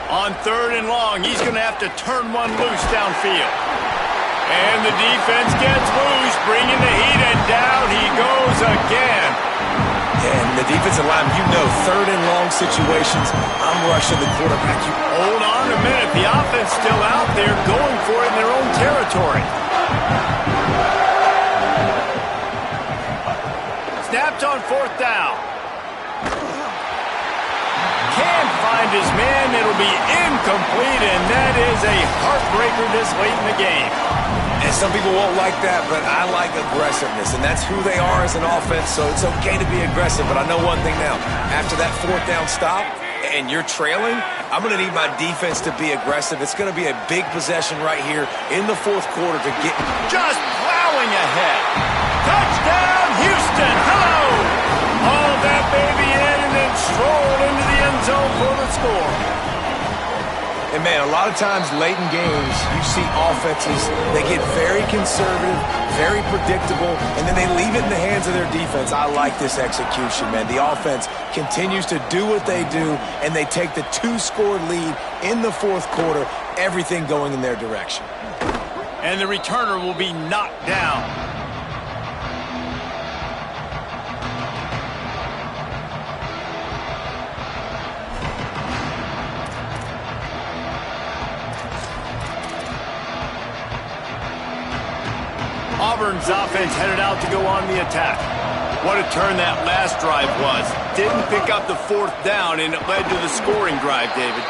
[SPEAKER 2] On 3rd and long, he's going to have to turn one loose downfield. And the defense gets loose, bringing the heat, and down he goes again.
[SPEAKER 3] And the defensive line, you know, 3rd and long situations, I'm rushing the quarterback.
[SPEAKER 2] Hold on a minute. The offense still out there going for it in their own territory. Snapped on 4th down. Can't find his man. It'll be incomplete, and that is a heartbreaker this late in the game.
[SPEAKER 3] And some people won't like that, but I like aggressiveness, and that's who they are as an offense, so it's okay to be aggressive. But I know one thing now. After that 4th down stop and you're trailing, I'm going to need my defense to be aggressive. It's going to be a big possession right here in the 4th quarter to get...
[SPEAKER 2] Just plowing ahead. Touchdown, Houston. Hello. Haul that baby in and then stroll into the end zone for the score.
[SPEAKER 3] And, man, a lot of times late in games, you see offenses, they get very conservative, very predictable, and then they leave it in the hands of their defense. I like this execution, man. The offense continues to do what they do, and they take the 2-score lead in the 4th quarter, everything going in their direction.
[SPEAKER 2] And the returner will be knocked down. Auburn's offense headed out to go on the attack. What a turn that last drive was. Didn't pick up the 4th down, and it led to the scoring drive, David.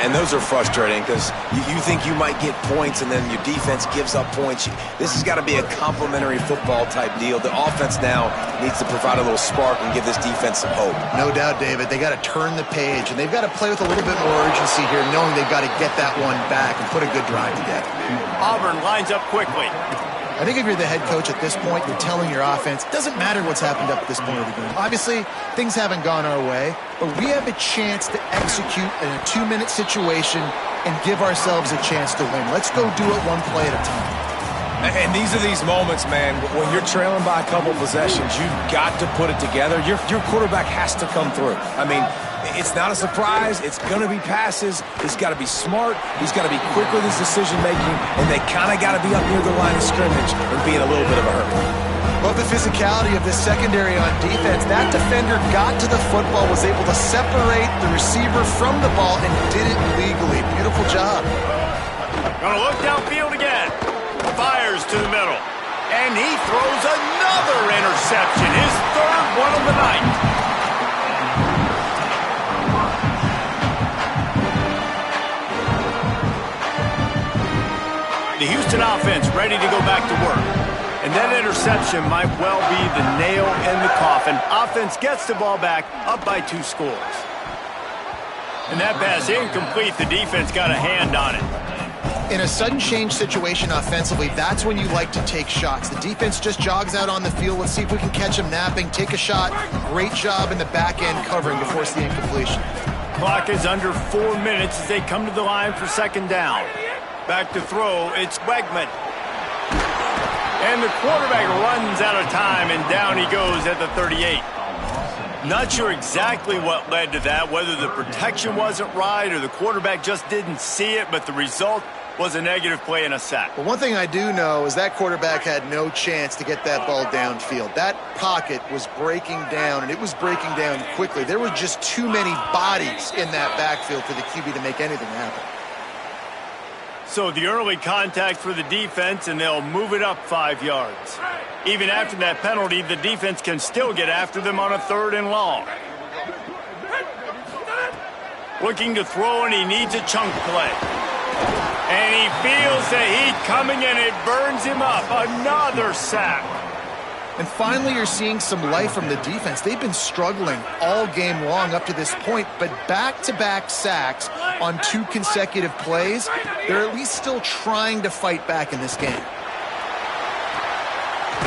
[SPEAKER 3] And those are frustrating because you think you might get points, and then your defense gives up points. This has got to be a complementary football type deal. The offense now needs to provide a little spark and give this defense some hope.
[SPEAKER 4] No doubt, David. They got to turn the page, and they've got to play with a little bit more urgency here, knowing they've got to get that one back and put a good drive together.
[SPEAKER 2] Auburn lines up quickly.
[SPEAKER 4] I think if you're the head coach at this point, you're telling your offense, it doesn't matter what's happened up at this point of the game. Obviously, things haven't gone our way, but we have a chance to execute in a 2-minute situation and give ourselves a chance to win. Let's go do it one play at a time.
[SPEAKER 3] And these are these moments, man, when you're trailing by a couple possessions, you've got to put it together. Your quarterback has to come through. I mean, it's not a surprise. It's going to be passes. He's got to be smart. He's got to be quick with his decision-making, and they kind of got to be up near the line of scrimmage and be in a little bit of a hurry.
[SPEAKER 4] Love the physicality of this secondary on defense. That defender got to the football, was able to separate the receiver from the ball, and did it legally. Beautiful job.
[SPEAKER 2] Gonna look downfield again. Fires to the middle. And he throws another interception. His 3rd one of the night. The Houston offense ready to go back to work. And that interception might well be the nail in the coffin. Offense gets the ball back, up by 2 scores. And that pass incomplete. The defense got a hand on it.
[SPEAKER 4] In a sudden change situation offensively, that's when you like to take shots. The defense just jogs out on the field. Let's see if we can catch them napping, take a shot. Great job in the back end covering to force the incompletion.
[SPEAKER 2] Clock is under 4 minutes as they come to the line for 2nd down. Back to throw, it's Wegman. And the quarterback runs out of time, and down he goes at the 38. Not sure exactly what led to that, whether the protection wasn't right or the quarterback just didn't see it, but the result was a negative play and a sack.
[SPEAKER 4] But one thing I do know is that quarterback had no chance to get that ball downfield. That pocket was breaking down, and it was breaking down quickly. There were just too many bodies in that backfield for the QB to make anything happen.
[SPEAKER 2] So the early contact for the defense, and they'll move it up 5 yards. Even after that penalty, the defense can still get after them on a 3rd and long. Looking to throw, and he needs a chunk play. And he feels the heat coming, and it burns him up. Another sack.
[SPEAKER 4] And finally, you're seeing some life from the defense. They've been struggling all game long up to this point, but back-to-back sacks on 2 consecutive plays, they're at least still trying to fight back in this game.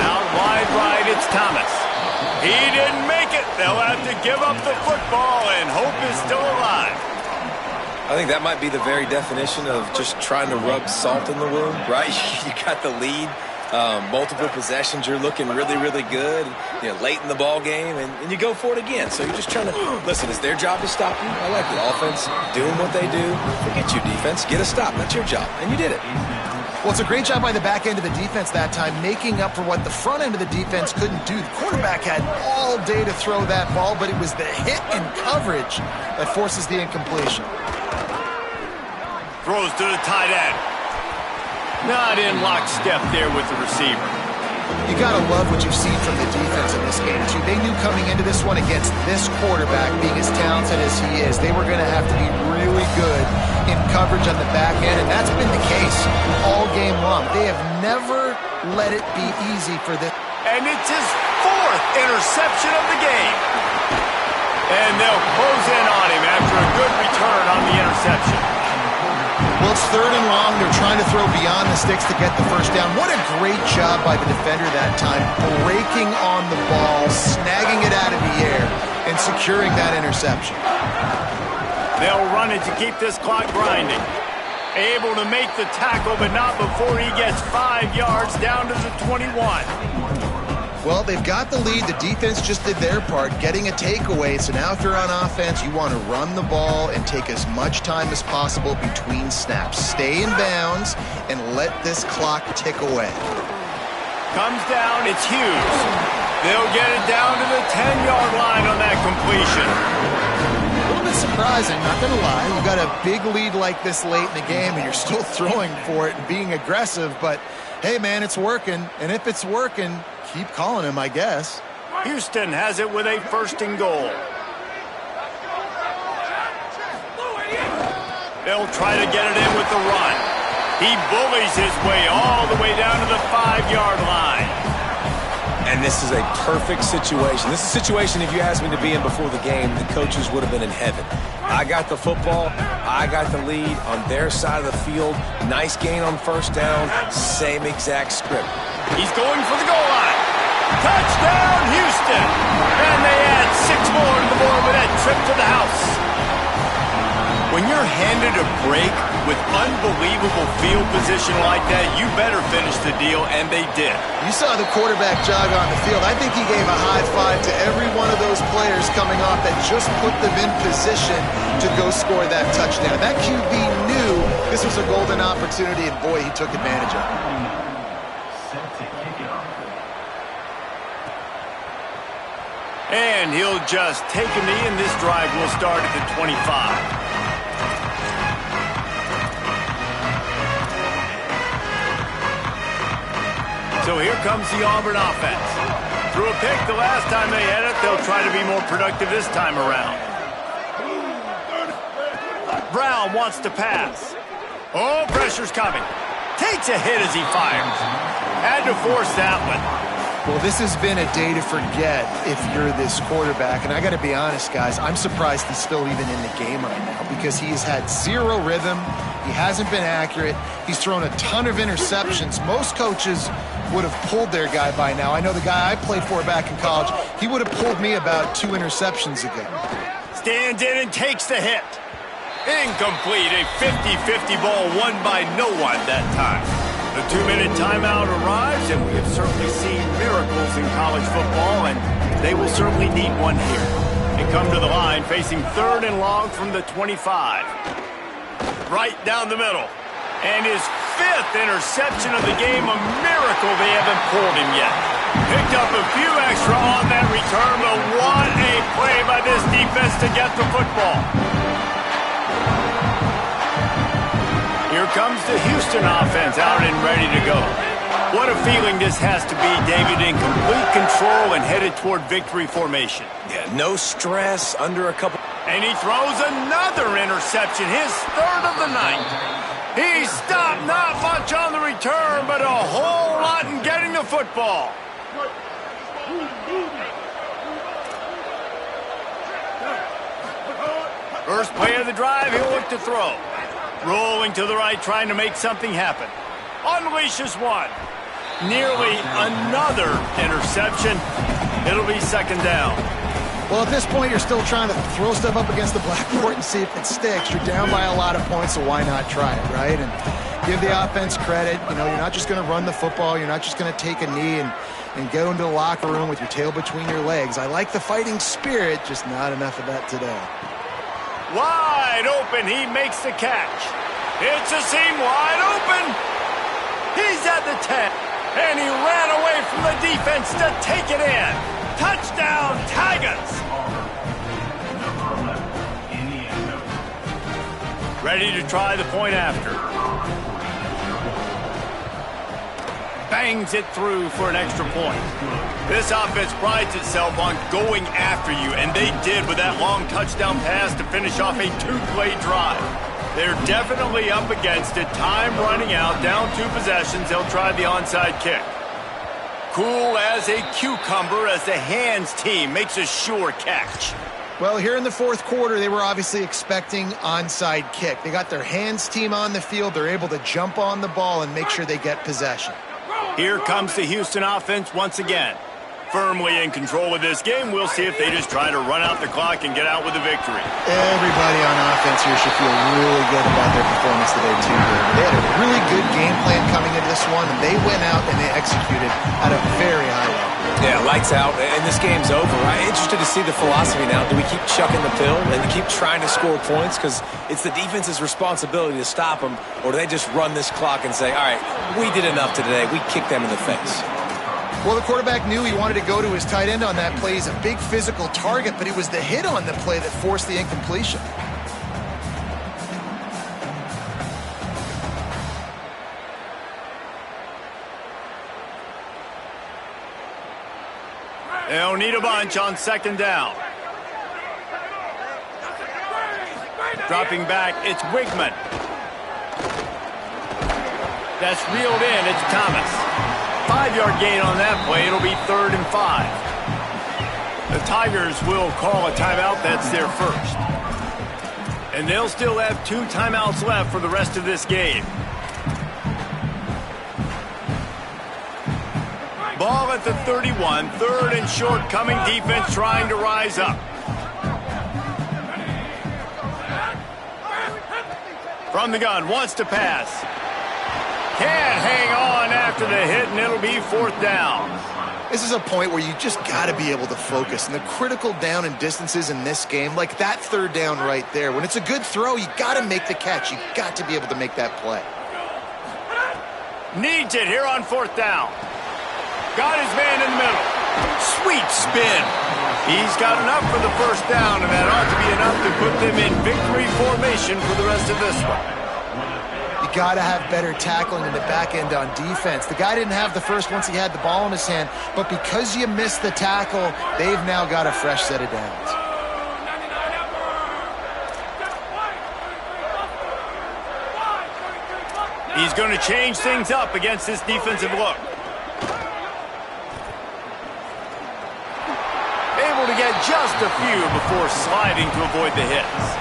[SPEAKER 2] Out wide right, it's Thomas. He didn't make it. They'll have to give up the football, and hope is still alive.
[SPEAKER 6] I think that might be the very definition of just trying to rub salt in the wound, right? You got the lead. Multiple possessions, you're looking really, really good, late in the ball game, and you go for it again. So you're just trying to, listen, it's their job to stop you. I like the offense doing what they do. Forget you, defense. Get a stop. That's your job, and you did it.
[SPEAKER 4] Well, it's a great job by the back end of the defense that time, making up for what the front end of the defense couldn't do. The quarterback had all day to throw that ball, but it was the hit and coverage that forces the incompletion.
[SPEAKER 2] Throws to the tight end. Not in lockstep there with the receiver.
[SPEAKER 4] You got to love what you've seen from the defense in this game, too. They knew coming into this one against this quarterback, being as talented as he is, they were going to have to be really good in coverage on the back end, and that's been the case all game long. They have never let it be easy for this.
[SPEAKER 2] And it's his 4th interception of the game. And they'll close in on him after a good return on the interception.
[SPEAKER 4] Well, it's 3rd and long. They're trying to throw beyond the sticks to get the first down. What a great job by the defender that time, breaking on the ball, snagging it out of the air, and securing that interception.
[SPEAKER 2] They'll run it to keep this clock grinding. Able to make the tackle, but not before he gets 5 yards down to the 21.
[SPEAKER 4] Well, they've got the lead. The defense just did their part, getting a takeaway. So now if you're on offense, you want to run the ball and take as much time as possible between snaps. Stay in bounds and let this clock tick away.
[SPEAKER 2] Comes down, it's Hughes. They'll get it down to the 10-yard line on that completion.
[SPEAKER 4] A little bit surprising, not going to lie. You got a big lead like this late in the game, and you're still throwing for it and being aggressive. But, hey, man, it's working. And if it's working, keep calling him, I guess.
[SPEAKER 2] Houston has it with a 1st and goal. They'll try to get it in with the run. He bullies his way all the way down to the 5-yard line.
[SPEAKER 6] And this is a perfect situation. This is a situation, if you asked me to be in before the game, the coaches would have been in heaven. I got the football. I got the lead on their side of the field. Nice gain on 1st down. Same exact script.
[SPEAKER 2] He's going for the goal line. Touchdown, Houston! And they add 6 more to the board with that trip to the house. When you're handed a break with unbelievable field position like that, you better finish the deal, and they did.
[SPEAKER 4] You saw the quarterback jog on the field. I think he gave a high five to every one of those players coming off that just put them in position to go score that touchdown. That QB knew this was a golden opportunity, and boy, he took advantage of it.
[SPEAKER 2] And he'll just take a knee, and this drive will start at the 25. So here comes the Auburn offense. Threw a pick the last time they had it. They'll try to be more productive this time around. Brown wants to pass. Oh, pressure's coming. Takes a hit as he fires. Had to force that one.
[SPEAKER 4] Well, this has been a day to forget if you're this quarterback. And I got to be honest, guys, I'm surprised he's still even in the game right now because he's had zero rhythm. He hasn't been accurate. He's thrown a ton of interceptions. Most coaches would have pulled their guy by now. I know the guy I played for back in college, he would have pulled me about 2 interceptions ago.
[SPEAKER 2] Stands in and takes the hit. Incomplete. A 50-50 ball won by no one that time. The 2-minute timeout arrives, and we have certainly seen miracles in college football, and they will certainly need one here. They come to the line facing 3rd and long from the 25. Right down the middle. And his 5th interception of the game, a miracle they haven't pulled him yet. Picked up a few extra on that return, but what a play by this defense to get the football. Here comes the Houston offense out and ready to go. What a feeling this has to be, David, in complete control and headed toward victory formation.
[SPEAKER 3] Yeah, no stress, under a couple.
[SPEAKER 2] And he throws another interception, his third of the night. He stopped not much on the return, but a whole lot in getting the football. First play of the drive, he'll look to throw. Rolling to the right, trying to make something happen. Unleashes one. Nearly another interception. It'll be second down.
[SPEAKER 4] Well, at this point, you're still trying to throw stuff up against the blackboard and see if it sticks. You're down by a lot of points, so why not try it, right? And give the offense credit. You know, you're not just going to run the football. You're not just going to take a knee and go into the locker room with your tail between your legs. I like the fighting spirit, just not enough of that today.
[SPEAKER 2] Wide open, he makes the catch. It's a seam wide open. He's at the 10, and he ran away from the defense to take it in. Touchdown, Tigers! Ready to try the point after. Bangs it through for an extra point. This offense prides itself on going after you, and they did with that long touchdown pass to finish off a two-play drive. They're definitely up against it. Time running out, down 2 possessions. They'll try the onside kick. Cool as a cucumber as the hands team makes a sure catch.
[SPEAKER 4] Well, here in the fourth quarter, they were obviously expecting onside kick. They got their hands team on the field. They're able to jump on the ball and make sure they get possession.
[SPEAKER 2] Here comes the Houston offense once again. Firmly in control of this game. We'll see if they just try to run out the clock and get out with a victory.
[SPEAKER 4] Everybody on offense here should feel really good about their performance today, too. They had a really good game plan coming into this one, and they went out and they executed at a very high level.
[SPEAKER 3] Yeah, lights out, and this game's over. I'm interested to see the philosophy now. Do we keep chucking the pill and keep trying to score points because it's the defense's responsibility to stop them, or do they just run this clock and say, all right, we did enough today. We kicked them in the face.
[SPEAKER 4] Well, the quarterback knew he wanted to go to his tight end on that play. He's a big physical target, but it was the hit on the play that forced the incompletion.
[SPEAKER 2] They'll need a bunch on second down. Dropping back, it's Wigman. That's reeled in, it's Thomas. 5-yard gain on that play. It'll be 3rd and 5. The Tigers will call a timeout. That's their first. And they'll still have 2 timeouts left for the rest of this game. Ball at the 31. 3rd and short coming. Defense trying to rise up. From the gun, wants to pass. Can't hang on after the hit, and it'll be 4th down.
[SPEAKER 4] This is a point where you just got to be able to focus. And the critical down and distances in this game, like that 3rd down right there, when it's a good throw, you got to make the catch. You got to be able to make that play.
[SPEAKER 2] Needs it here on 4th down. Got his man in the middle. Sweet spin. He's got enough for the first down, and that ought to be enough to put them in victory formation for the rest of this one.
[SPEAKER 4] You got to have better tackling in the back end on defense. The guy didn't have the first once he had the ball in his hand, but because you missed the tackle, they've now got a fresh set of downs.
[SPEAKER 2] He's going to change things up against this defensive look. Able to get just a few before sliding to avoid the hits.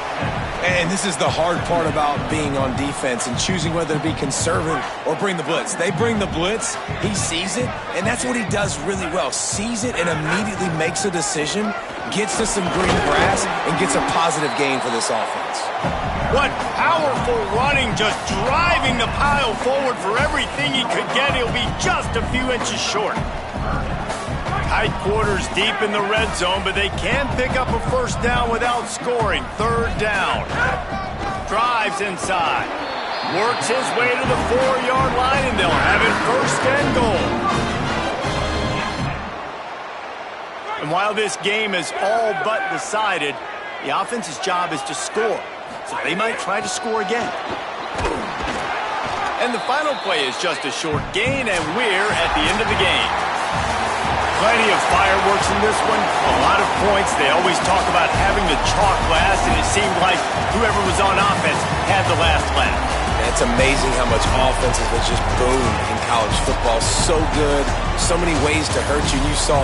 [SPEAKER 3] And this is the hard part about being on defense and choosing whether to be conservative or bring the blitz. They bring the blitz, he sees it, and that's what he does really well. Sees it and immediately makes a decision, gets to some green grass, and gets a positive gain for this offense.
[SPEAKER 2] What powerful running, just driving the pile forward for everything he could get. He'll be just a few inches short. Tight quarters deep in the red zone, but they can pick up a first down without scoring. 3rd down. Drives inside. Works his way to the 4-yard line, and they'll have it 1st and goal. And while this game is all but decided, the offense's job is to score. So they might try to score again. And the final play is just a short gain, and we're at the end of the game. Plenty of fireworks in this one. A lot of points. They always talk about having the chalk last, and it seemed like whoever was on offense had the last laugh.
[SPEAKER 6] It's amazing how much offense has just boomed in college football. So good, so many ways to hurt you. You saw